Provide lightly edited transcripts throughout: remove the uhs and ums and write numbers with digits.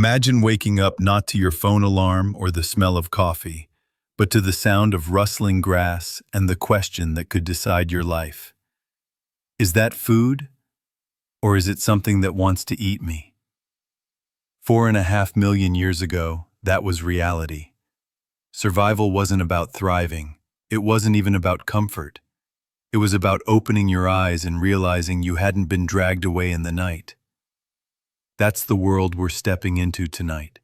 Imagine waking up not to your phone alarm or the smell of coffee, but to the sound of rustling grass and the question that could decide your life. Is that food, or is it something that wants to eat me? 4.5 million years ago, that was reality. Survival wasn't about thriving. It wasn't even about comfort. It was about opening your eyes and realizing you hadn't been dragged away in the night. That's the world we're stepping into tonight.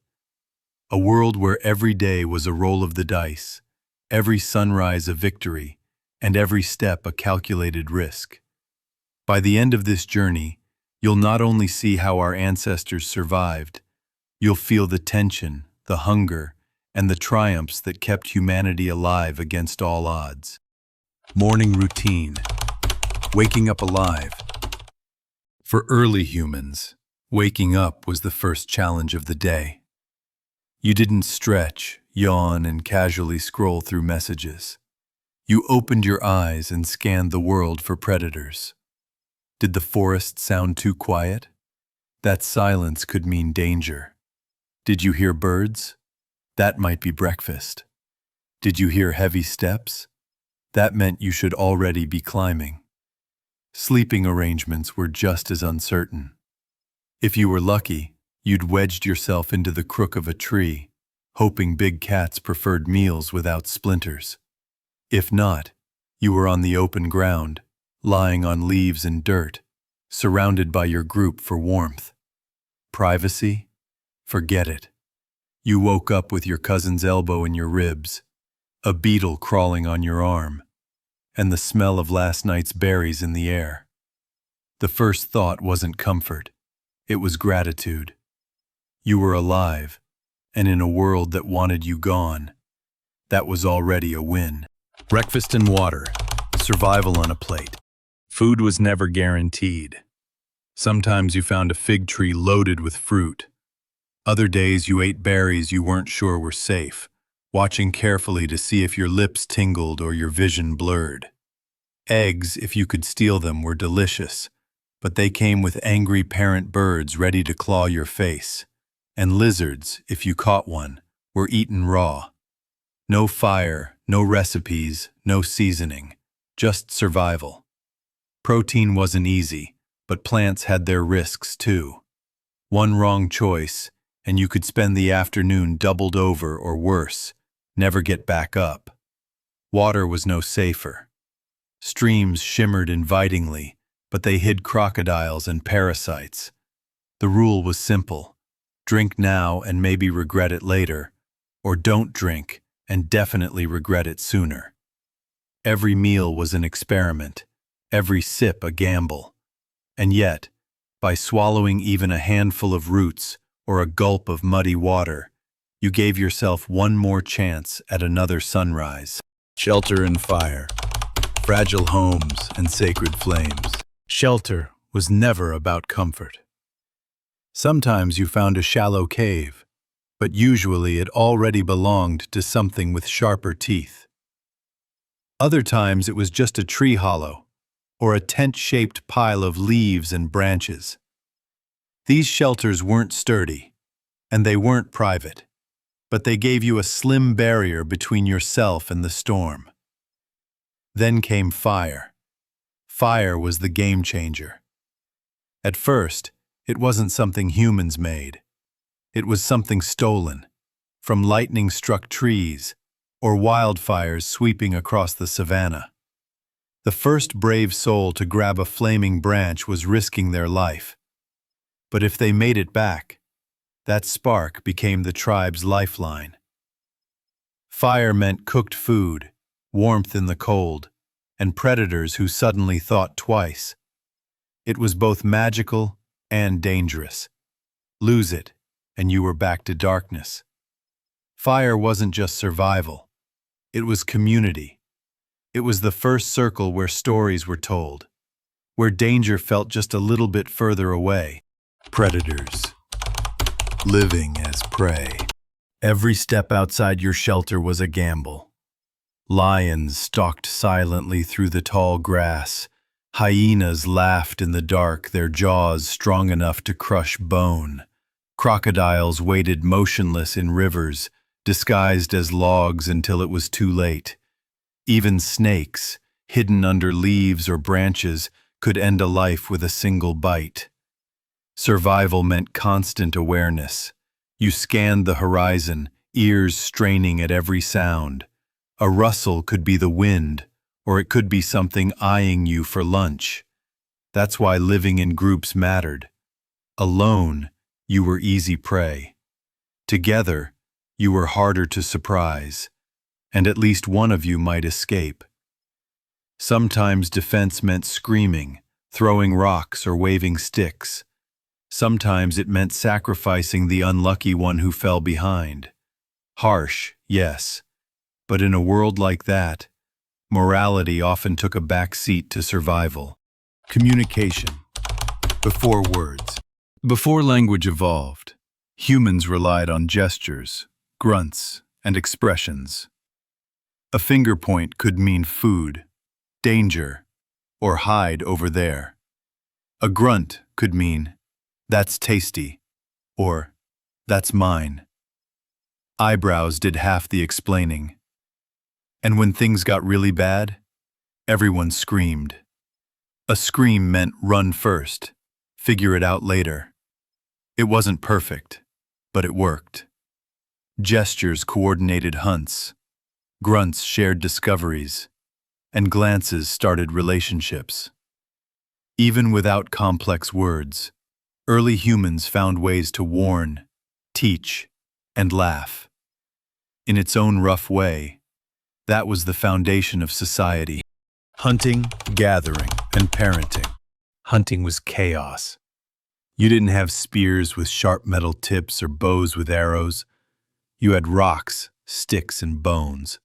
A world where every day was a roll of the dice, every sunrise a victory, and every step a calculated risk. By the end of this journey, you'll not only see how our ancestors survived, you'll feel the tension, the hunger, and the triumphs that kept humanity alive against all odds. Morning routine. Waking up alive. For early humans, waking up was the first challenge of the day. You didn't stretch, yawn, and casually scroll through messages. You opened your eyes and scanned the world for predators. Did the forest sound too quiet? That silence could mean danger. Did you hear birds? That might be breakfast. Did you hear heavy steps? That meant you should already be climbing. Sleeping arrangements were just as uncertain. If you were lucky, you'd wedged yourself into the crook of a tree, hoping big cats preferred meals without splinters. If not, you were on the open ground, lying on leaves and dirt, surrounded by your group for warmth. Privacy? Forget it. You woke up with your cousin's elbow in your ribs, a beetle crawling on your arm, and the smell of last night's berries in the air. The first thought wasn't comfort. It was gratitude. You were alive, and in a world that wanted you gone. That was already a win. Breakfast and water, survival on a plate. Food was never guaranteed. Sometimes you found a fig tree loaded with fruit. Other days you ate berries you weren't sure were safe, watching carefully to see if your lips tingled or your vision blurred. Eggs, if you could steal them, were delicious, but they came with angry parent birds ready to claw your face. And lizards, if you caught one, were eaten raw. No fire, no recipes, no seasoning, just survival. Protein wasn't easy, but plants had their risks too. One wrong choice, and you could spend the afternoon doubled over or worse, never get back up. Water was no safer. Streams shimmered invitingly, but they hid crocodiles and parasites. The rule was simple. Drink now and maybe regret it later, or don't drink and definitely regret it sooner. Every meal was an experiment, every sip a gamble. And yet, by swallowing even a handful of roots or a gulp of muddy water, you gave yourself one more chance at another sunrise. Shelter and fire, fragile homes and sacred flames. Shelter was never about comfort. Sometimes you found a shallow cave, but usually it already belonged to something with sharper teeth. Other times it was just a tree hollow, or a tent-shaped pile of leaves and branches. These shelters weren't sturdy, and they weren't private, but they gave you a slim barrier between yourself and the storm. Then came fire. Fire was the game changer. At first, it wasn't something humans made. It was something stolen, from lightning-struck trees or wildfires sweeping across the savannah. The first brave soul to grab a flaming branch was risking their life. But if they made it back, that spark became the tribe's lifeline. Fire meant cooked food, warmth in the cold, and predators who suddenly thought twice. It was both magical and dangerous. Lose it, and you were back to darkness. Fire wasn't just survival. It was community. It was the first circle where stories were told, where danger felt just a little bit further away. Predators. Living as prey. Every step outside your shelter was a gamble. Lions stalked silently through the tall grass. Hyenas laughed in the dark, their jaws strong enough to crush bone. Crocodiles waited motionless in rivers, disguised as logs until it was too late. Even snakes, hidden under leaves or branches, could end a life with a single bite. Survival meant constant awareness. You scanned the horizon, ears straining at every sound. A rustle could be the wind, or it could be something eyeing you for lunch. That's why living in groups mattered. Alone, you were easy prey. Together, you were harder to surprise, and at least one of you might escape. Sometimes defense meant screaming, throwing rocks or waving sticks. Sometimes it meant sacrificing the unlucky one who fell behind. Harsh, yes, but in a world like that, morality often took a back seat to survival. Communication. Before words. Before language evolved, humans relied on gestures, grunts, and expressions. A finger point could mean food, danger, or hide over there. A grunt could mean, "That's tasty," or "That's mine." Eyebrows did half the explaining. And when things got really bad, everyone screamed. A scream meant run first, figure it out later. It wasn't perfect, but it worked. Gestures coordinated hunts, grunts shared discoveries, and glances started relationships. Even without complex words, early humans found ways to warn, teach, and laugh. In its own rough way, that was the foundation of society. Hunting, gathering, and parenting. Hunting was chaos. You didn't have spears with sharp metal tips or bows with arrows. You had rocks, sticks, and bones.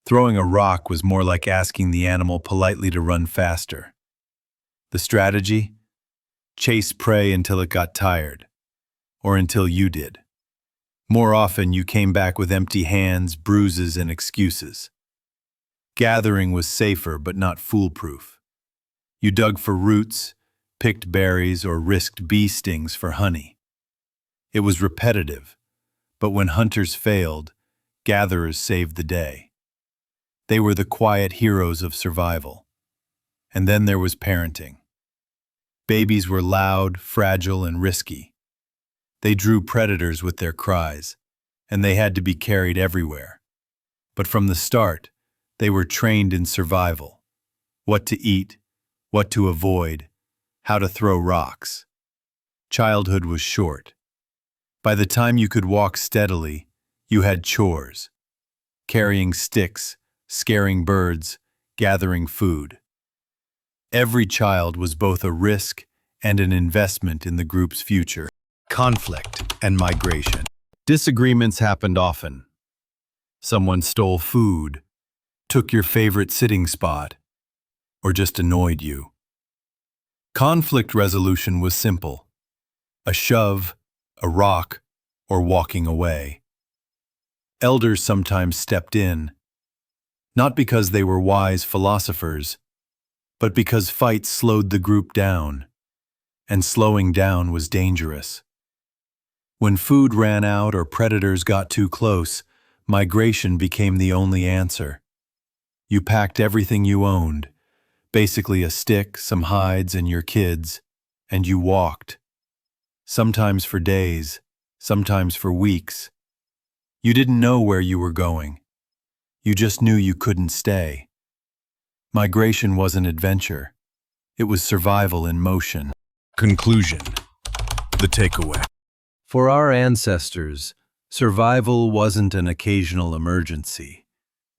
Throwing a rock was more like asking the animal politely to run faster. The strategy? Chase prey until it got tired, or until you did. More often, you came back with empty hands, bruises, and excuses. Gathering was safer but not foolproof. You dug for roots, picked berries, or risked bee stings for honey. It was repetitive, but when hunters failed, gatherers saved the day. They were the quiet heroes of survival. And then there was parenting. Babies were loud, fragile, and risky. They drew predators with their cries, and they had to be carried everywhere. But from the start, they were trained in survival. What to eat, what to avoid, how to throw rocks. Childhood was short. By the time you could walk steadily, you had chores. Carrying sticks, scaring birds, gathering food. Every child was both a risk and an investment in the group's future. Conflict and migration. Disagreements happened often. Someone stole food, took your favorite sitting spot, or just annoyed you. Conflict resolution was simple. A shove, a rock, or walking away. Elders sometimes stepped in, not because they were wise philosophers, but because fights slowed the group down, and slowing down was dangerous. When food ran out or predators got too close, migration became the only answer. You packed everything you owned, basically a stick, some hides, and your kids, and you walked. Sometimes for days, sometimes for weeks. You didn't know where you were going. You just knew you couldn't stay. Migration wasn't adventure. It was survival in motion. Conclusion. The takeaway. For our ancestors, survival wasn't an occasional emergency.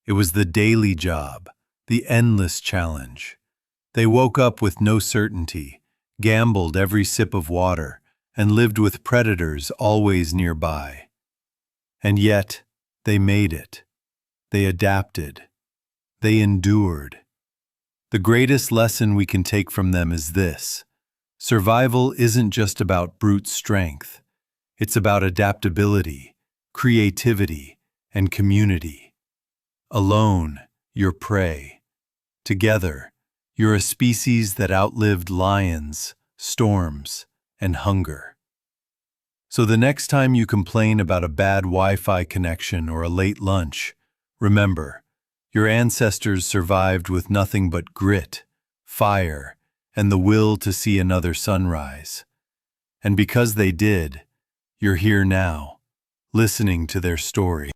It was the daily job, the endless challenge. They woke up with no certainty, gambled every sip of water, and lived with predators always nearby. And yet, they made it. They adapted. They endured. The greatest lesson we can take from them is this: survival isn't just about brute strength. It's about adaptability, creativity, and community. Alone, you're prey. Together, you're a species that outlived lions, storms, and hunger. So the next time you complain about a bad Wi-Fi connection or a late lunch, remember, your ancestors survived with nothing but grit, fire, and the will to see another sunrise. And because they did, you're here now, listening to their story.